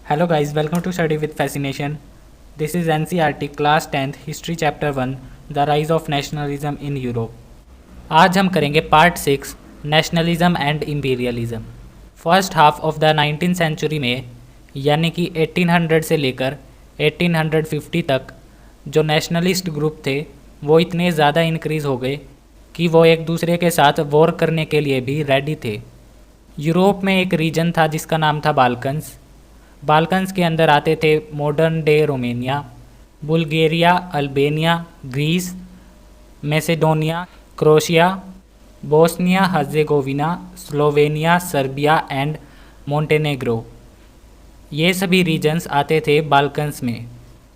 Hello guys, welcome to Study with Fascination. This is NCERT Class 10th History Chapter 1 The Rise of Nationalism in Europe. आज हम करेंगे part 6 nationalism and imperialism. First half of the 19th century में यानी कि 1800 से लेकर 1850 तक जो नेशनलिस्ट ग्रुप थे वो इतने ज़्यादा इंक्रीज़ हो गए कि वो एक दूसरे के साथ वॉर करने के लिए भी रेडी थे। यूरोप में एक रीजन था जिसका नाम था बाल्कन्स। बाल्कन्स के अंदर आते थे modern day Romania, Bulgaria, Albania, Greece, Macedonia, Croatia, Bosnia Herzegovina, Slovenia, Serbia and Montenegro. ये सभी रीजन्स आते थे बाल्कन्स में।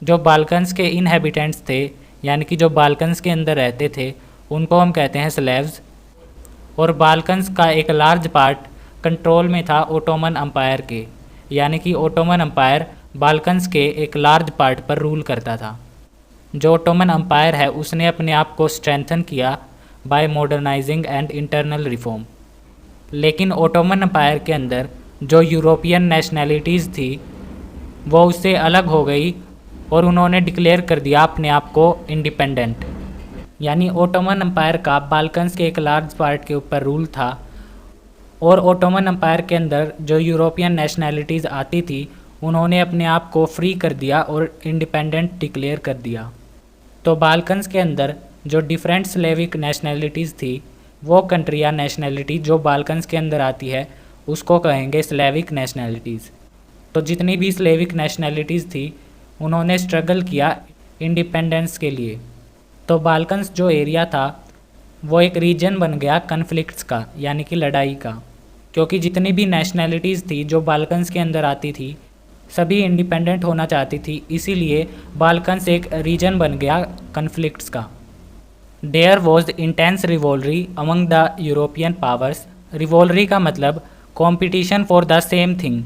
जो बाल्कन्स के इनहेबिटेंट्स थे यानी कि जो बाल्कन्स के अंदर रहते थे उनको हम कहते हैं स्लेव्स। और बाल्कन्स का एक लार्ज पार्ट कंट्रोल में था ओटोमन अम्पायर के, यानी कि ओटोमन अम्पायर बाल्कन्स के एक लार्ज पार्ट पर रूल करता था। जो ओटोमन अम्पायर है उसने अपने आप को स्ट्रेंथन किया by modernising and internal reform. लेकिन ओटोमन अम्पायर के अंदर जो यूरोपियन नेशनैलिटीज़ थी वो उससे अलग हो गई और उन्होंने डिक्लेयर कर दिया अपने आप को इंडिपेंडेंट। यानी ओटोमन अम्पायर का बाल्कन्स के एक लार्ज पार्ट के ऊपर रूल था और ओटोमन अम्पायर के अंदर जो यूरोपियन नेशनैलिटीज़ आती थी उन्होंने अपने आप को फ्री कर दिया और इंडिपेंडेंट डिक्लेयर कर दिया। तो बाल्कन्स के अंदर जो डिफरेंट स्लेविक नेशनैलिटीज़ थी वो कंट्री या नेशनैलिटी जो बाल्कन्स के अंदर आती है उसको कहेंगे स्लेविक नेशनैलिटीज़। तो जितनी भी स्लेविक नेशनैलिटीज़ थी उन्होंने स्ट्रगल किया इंडिपेंडेंस के लिए। तो बाल्कन्स जो एरिया था वो एक रीजन बन गया कन्फ्लिक्ट्स का, यानी कि लड़ाई का, क्योंकि जितनी भी नेशनैलिटीज़ थी जो बाल्कन्स के अंदर आती थी सभी इंडिपेंडेंट होना चाहती थी, इसीलिए बाल्कन्स एक रीजन बन गया कन्फ्लिक्ट्स का। There was intense rivalry among the European powers. Rivalry का मतलब competition for the same thing,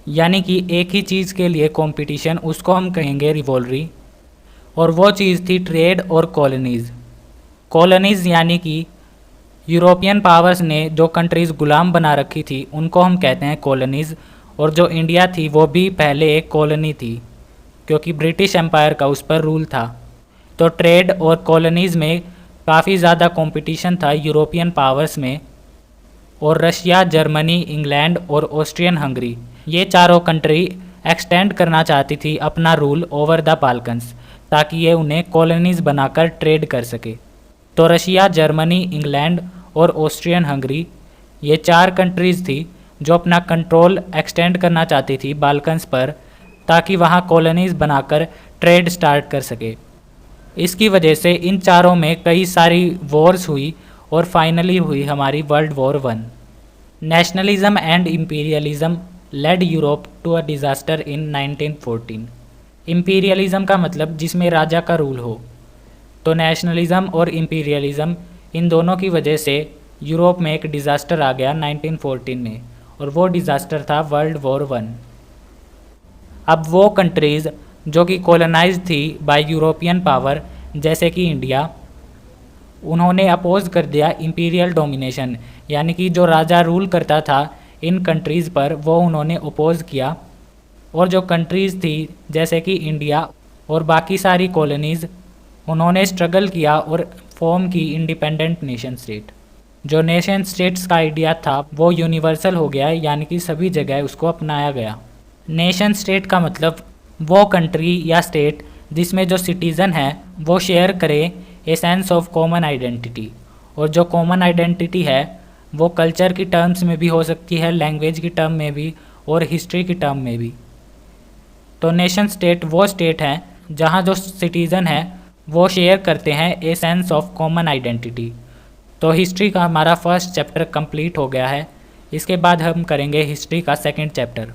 यानी कि एक ही चीज़ के लिए कॉम्पिटिशन, उसको हम कहेंगे रिवॉल्वरी। और वो चीज़ थी ट्रेड और कॉलोनीज़। कॉलोनीज़ यानी कि यूरोपियन पावर्स ने जो कंट्रीज़ गुलाम बना रखी थी उनको हम कहते हैं कॉलोनीज़। और जो इंडिया थी वो भी पहले एक कॉलोनी थी क्योंकि ब्रिटिश एम्पायर का उस पर रूल था। तो ट्रेड और कॉलोनीज़ में काफ़ी ज़्यादा कंपटीशन था यूरोपियन पावर्स में। और रशिया, जर्मनी, इंग्लैंड और ऑस्ट्रियन हंगरी ये चारों कंट्री एक्सटेंड करना चाहती थी अपना रूल ओवर द बाल्कन्स ताकि ये उन्हें कॉलोनीज़ बनाकर ट्रेड कर सके। तो रशिया, जर्मनी, इंग्लैंड और ऑस्ट्रियन हंगरी ये चार कंट्रीज़ थी जो अपना कंट्रोल एक्सटेंड करना चाहती थी बाल्कन्स पर ताकि वहाँ कॉलोनीज़ बनाकर ट्रेड स्टार्ट कर सके। इसकी वजह से इन चारों में कई सारी वॉर्स हुई और फाइनली हुई हमारी world war 1। Nationalism and imperialism led Europe to a disaster in 1914। Imperialism का मतलब जिसमें राजा का रूल हो। तो नेशनलिज्म और इम्पीरियलिज्म इन दोनों की वजह से यूरोप में एक डिज़ास्टर आ गया 1914 में, और वो डिज़ास्टर था वर्ल्ड वॉर 1। अब वो कंट्रीज़ जो कि कॉलोनाइज थी बाय यूरोपियन पावर जैसे कि इंडिया, उन्होंने अपोज कर दिया इंपीरियल डोमिनेशन, यानी कि जो राजा रूल करता था इन कंट्रीज़ पर वो उन्होंने अपोज किया। और जो कंट्रीज़ थी जैसे कि इंडिया और बाकी सारी कॉलोनीज़ उन्होंने स्ट्रगल किया और फॉर्म की इंडिपेंडेंट नेशन स्टेट। जो नेशन स्टेट्स का आइडिया था वो यूनिवर्सल हो गया, यानी कि सभी जगह उसको अपनाया गया। नेशन स्टेट का मतलब वो कंट्री या स्टेट जिसमें जो सिटीज़न है वो शेयर करे a sense of common identity. और जो कॉमन आइडेंटिटी है वो कल्चर की टर्म्स में भी हो सकती है, लैंग्वेज की टर्म में भी और हिस्ट्री की टर्म में भी। तो नेशन स्टेट वो स्टेट हैं जहाँ जो सिटीज़न है वो शेयर करते हैं a sense of common identity. तो हिस्ट्री का हमारा फर्स्ट चैप्टर कंप्लीट हो गया है। इसके बाद हम करेंगे हिस्ट्री का सेकंड चैप्टर।